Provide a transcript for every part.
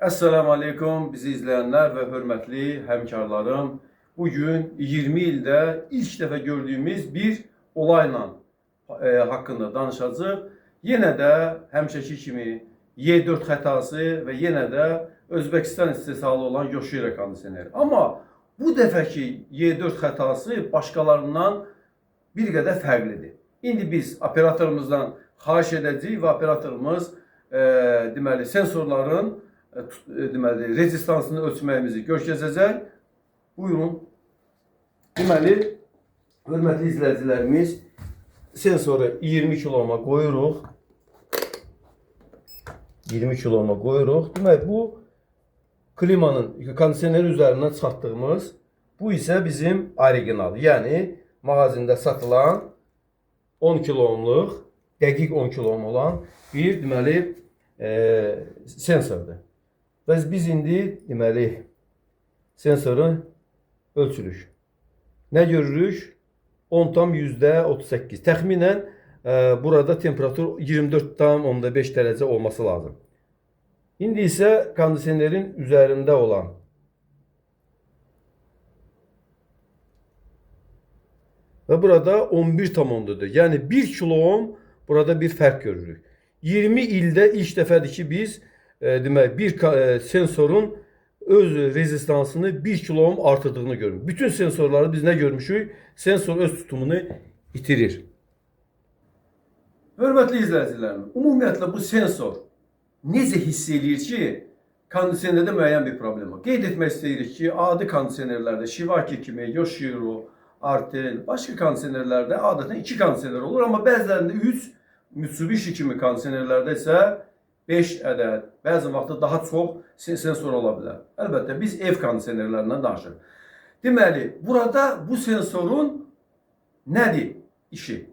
Esselamu Aleyküm bizi izleyenler ve hürmetli hemkarlarım. Bugün 20 ilde ilk defa gördüğümüz bir olayla hakkında danışacağız. Yine de hemşeki kimi Y4 hatası ve yine de Özbekistan istehsalı olan Yoshiro kondisiyoneri. Ama bu defaki Y4 hatası başkalarından bir qədər fərqlidir. İndi biz operatorumuzdan xahiş edəcəyik və operatorumuz deməli sensorların deməli rezistansını ölçməyimizi göstərəcək. Buyurun. Deməli hörmətli izləyicilərimiz sensoru 20 kiloma qoyuruq. 20 kiloma qoyuruq. Deməli bu klimanın kondisioner üzərindən çıxartdığımız bu isə bizim orijinal. Yəni mağazində satılan 10 kilomluq, dəqiq 10 kilom olan bir deməli sensordur. Və biz indi deməli sensoru ölçürük. Nə görürük? 10,38. Təxminən burada temperatur 24,5 dərəcə olması lazım. İndi isə kondisionerin üzərində olan ve burada 11,10'dur. Yani 1 kilo ohm burada bir fark görürük. 20 ilde ilk dəfədir ki biz demək bir sensorun öz rezistansını 1 kilo ohm artırdığını görürük. Bütün sensorları biz nə görmüşük? Sensor öz tutumunu itirir. Hörmətli izləyicilərim, ümumiyyətlə bu sensor necə hiss edir ki, kondisionerdə müəyyən bir problem var. Qeyd etmək istəyirik ki, adi kondisionerlərdə Shivaki kimi, Yoshiro, Artel, başqa kondisionerlərdə adətən 2 kondisioner olur, amma bəzilərində 3, Mitsubishi kimi kondisionerlərdə isə 5 ədəd, bəzi vaxtda daha çox sensor ola bilər. Əlbəttə, biz ev kondisionerlərindən danışırıq. Deməli, burada bu sensorun nədir işi?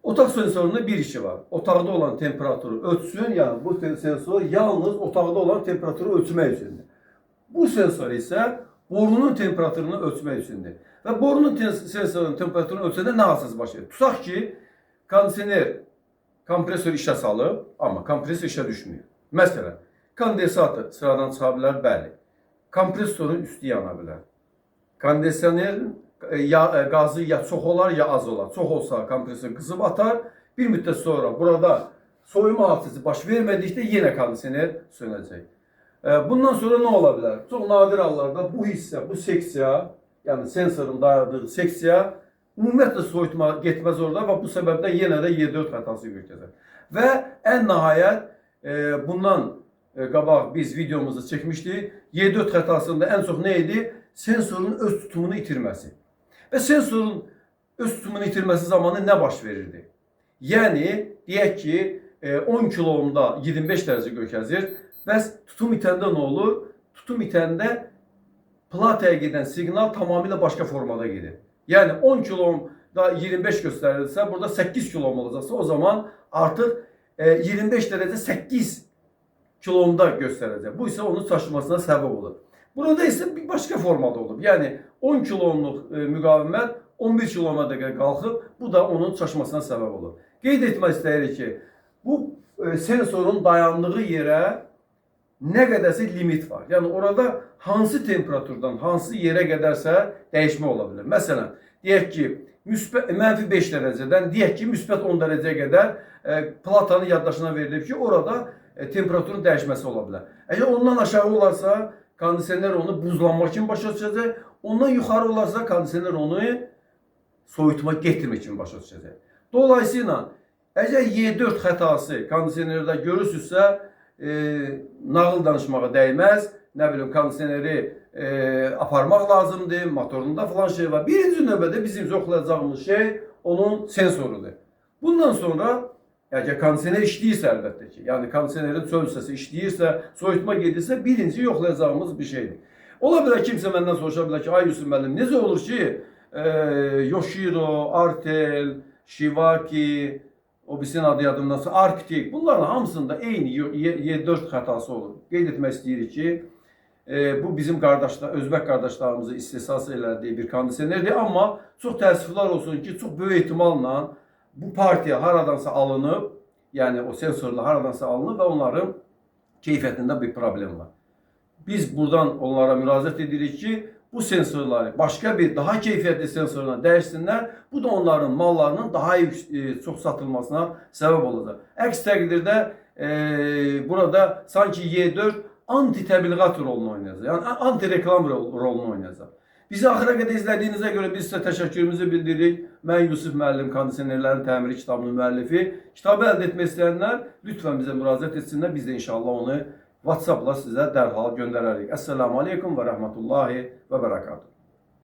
Otaq sensorunda bir işi var. Otaqda olan temperaturu ölçsün, yəni bu sensor yalnız otaqda olan temperaturu ölçmək üçündür. Bu sensor isə borunun temperaturunu ölçmək üçündür. Və borunun sensorunun temperaturunu ölçəndə nə hadisəsi baş verir? Tutaq ki, kondisioner kompresor işə salıb, amma kompresor işə düşmür. Məsələn, kondensator sıradan çıxa bilər, bəli. Kompresorun üstü yana bilər. Kondisionerin gazı ya çox olar, ya az olar. Çox olsa kompresor qızıb atar. Bir müddət sonra burada soyuma hadisəsi baş vermədikdə yenə kondisioner sönəcək. Bundan sonra nə ola bilər? Çox nadir hallarda bu hissə, bu seksiya, yəni sensorun dayadığı seksiya ümumiyyətlə soyutma getməz orada və bu səbəbdən yenə də Y4 xətası göstərir. Və ən nəhayət bundan qabaq biz videomuzu çəkmişdik. Y4 xətasında ən çox nə idi? Sensorun öz tutumunu itirməsi. Və sensorun öz tutumunu itirməsi zamanı nə baş verirdi? Yəni, deyək ki, 10 kilo ohmda 25 dərəcə göstərir. Bəs tutum itəndə nə olur? Tutum itəndə plataya gedən siqnal tamamilə başqa formada gedir. Yəni 10 kilo ohmda 25 göstərilirsə, burada 8 kilo ohm olacaqsa, o zaman artıq 25 dərəcə 8 kilo ohmda göstərəcək. Bu isə onun çaşmasına səbəb olur. Burada isə bir başqa formada olub. Yəni 10 kilo ohmluq müqavimət 11 kilo ohma qədər qalxıb, bu da onun çaşmasına səbəb olur. Qeyd etmək istəyirik ki, bu sensorun dayandığı yerə nə qədərsə limit var. Yəni orada hansı temperaturdan hansı yerə qədərsə dəyişmə ola bilər. Məsələn, deyək ki, -5 dərəcədən deyək ki, -10 dərəcəyə qədər platanın yaddaşına verilib ki, orada temperaturun dəyişməsi ola bilər. Əgər ondan aşağı olarsa, kondisioner onu buzlanmaq kimi başa düşəcək. Ondan yuxarı olarsa, kondisioner onu soyutma getirmək kimi başa düşəcək. Dolayısıyla, əgər Y4 xətası kondisionerdə görürsünüzsə, nağıl danışmağa dəyməz. Nə bilim, kondisioneri aparmaq lazımdır, motorunda falan şey var. Birinci növbədə bizim yoxlayacağımız şey onun sensorudur. Bundan sonra, əgər kondisioner işləyirsə əlbəttə ki, yəni kondisionerin çöl hissəsi işləyirsə, soyutma gedirsə, birinci yoxlayacağımız bir şeydir. Ola bilər kimsə məndən soruşa bilər ki, ay Yusuf müəllim, necə olur ki, Yoshiro, Artel, Shivaki, o birisinin adı yadımdan sonra Arctic, bunların hamısında eyni Y4 xətası olur. Qeyd etmək istəyirik ki, bu bizim Özbək qardaşlarımızı istehsas elədiyi bir kondisionerdir. Amma çox təəssüflər olsun ki, çox böyük ehtimalla bu partiya haradansa alınıb, yəni o sensorlar haradansa alınıb və onların keyfiyyətində bir problem var. Biz buradan onlara müraciət edirik ki, bu sensorları başqa bir daha keyfiyyətli sensorla dəyişsinlər. Bu da onların mallarının daha çox satılmasına səbəb olacaq. Əks təqdirdə burada sanki Y4 anti-təbliğat rolunu oynayacaq. Yəni anti-reklam rolunu oynayacaq. Bizi axıra qədər izlədiyinizə görə biz sizə təşəkkürümüzü bildiririk. Mən Yusuf müəllim, kondisionerlərin təmiri kitabının müəllifi. Kitabı əldə etmək istəyənlər lütfən bizə müraciət etsinlər. Biz də inşallah onu WhatsApp-la sizə dərhal göndərərik. Əssəlamu aleykum və rəhmətullahi və bərəkatuhu.